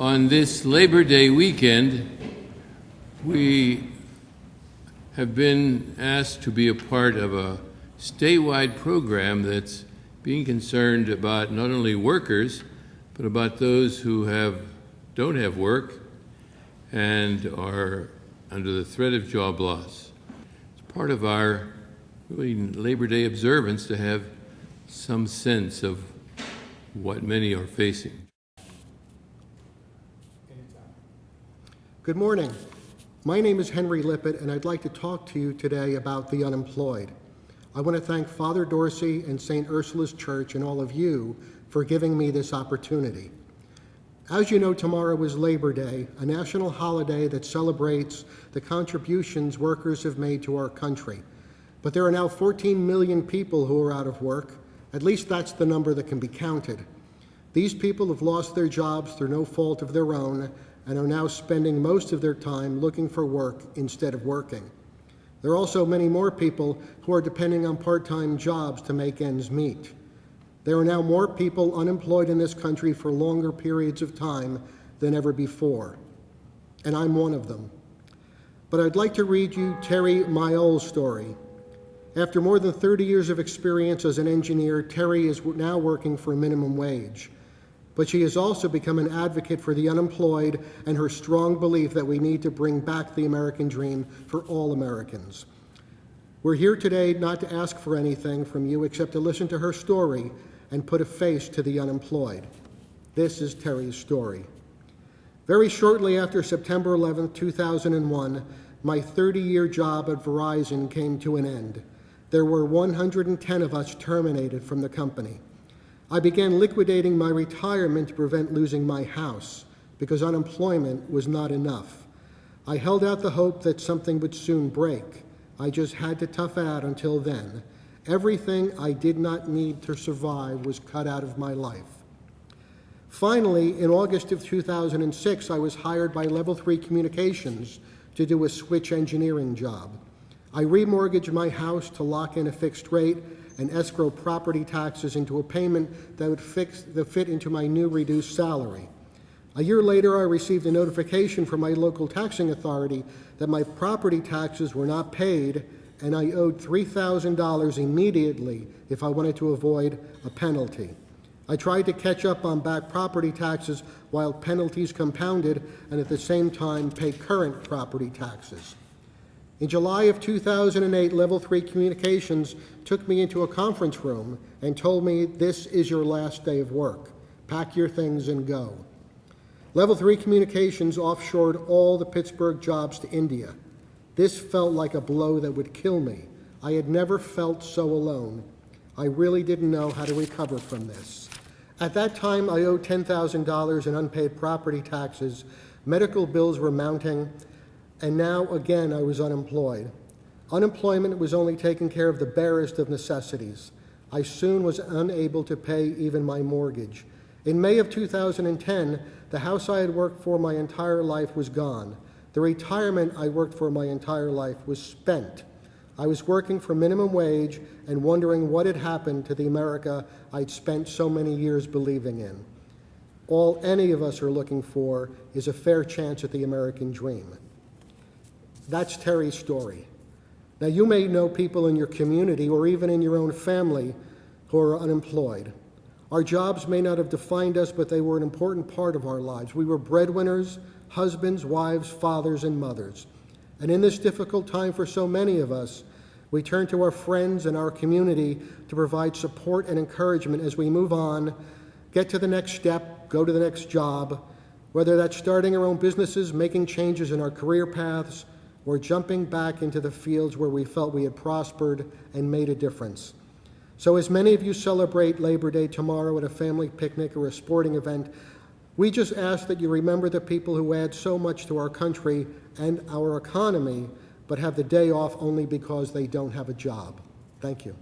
On this Labor Day weekend, we have been asked to be a part of a statewide program that's being concerned about not only workers, but about those who don't have work and are under the threat of job loss. It's part of our Labor Day observance to have some sense of what many are facing. Good morning. My name is Henry Lippett, and I'd like to talk to you today about the unemployed. I want to thank Father Dorsey and St. Ursula's Church and all of you for giving me this opportunity. As you know, tomorrow is Labor Day, a national holiday that celebrates the contributions workers have made to our country. But there are now 14 million people who are out of work. At least that's the number that can be counted. These people have lost their jobs through no fault of their own and are now spending most of their time looking for work instead of working. There are also many more people who are depending on part-time jobs to make ends meet. There are now more people unemployed in this country for longer periods of time than ever before, and I'm one of them. But I'd like to read you Terry Mayol's story. After more than 30 years of experience as an engineer, Terry is now working for minimum wage. But she has also become an advocate for the unemployed and her strong belief that we need to bring back the American dream for all Americans. We're here today not to ask for anything from you except to listen to her story and put a face to the unemployed. This is Terry's story. Very shortly after September 11, 2001, my 30-year job at Verizon came to an end. There were 110 of us terminated from the company. I began liquidating my retirement to prevent losing my house because unemployment was not enough. I held out the hope that something would soon break. I just had to tough it out until then. Everything I did not need to survive was cut out of my life. Finally, in August of 2006, I was hired by Level 3 Communications to do a switch engineering job. I remortgaged my house to lock in a fixed rate and escrow property taxes into a payment that would fit into my new reduced salary. A year later, I received a notification from my local taxing authority that my property taxes were not paid and I owed $3,000 immediately if I wanted to avoid a penalty. I tried to catch up on back property taxes while penalties compounded and at the same time pay current property taxes. In July of 2008, Level 3 Communications took me into a conference room and told me, "This is your last day of work. Pack your things and go." Level 3 Communications offshored all the Pittsburgh jobs to India. This felt like a blow that would kill me. I had never felt so alone. I really didn't know how to recover from this. At that time, I owed $10,000 in unpaid property taxes. Medical bills were mounting. And now, again, I was unemployed. Unemployment was only taking care of the barest of necessities. I soon was unable to pay even my mortgage. In May of 2010, the house I had worked for my entire life was gone. The retirement I worked for my entire life was spent. I was working for minimum wage and wondering what had happened to the America I'd spent so many years believing in. All any of us are looking for is a fair chance at the American dream. That's Terry's story. Now, you may know people in your community or even in your own family who are unemployed. Our jobs may not have defined us, but they were an important part of our lives. We were breadwinners, husbands, wives, fathers, and mothers. And in this difficult time for so many of us, we turn to our friends and our community to provide support and encouragement as we move on, get to the next step, go to the next job, whether that's starting our own businesses, making changes in our career paths, or jumping back into the fields where we felt we had prospered and made a difference. So as many of you celebrate Labor Day tomorrow at a family picnic or a sporting event, we just ask that you remember the people who add so much to our country and our economy, but have the day off only because they don't have a job. Thank you.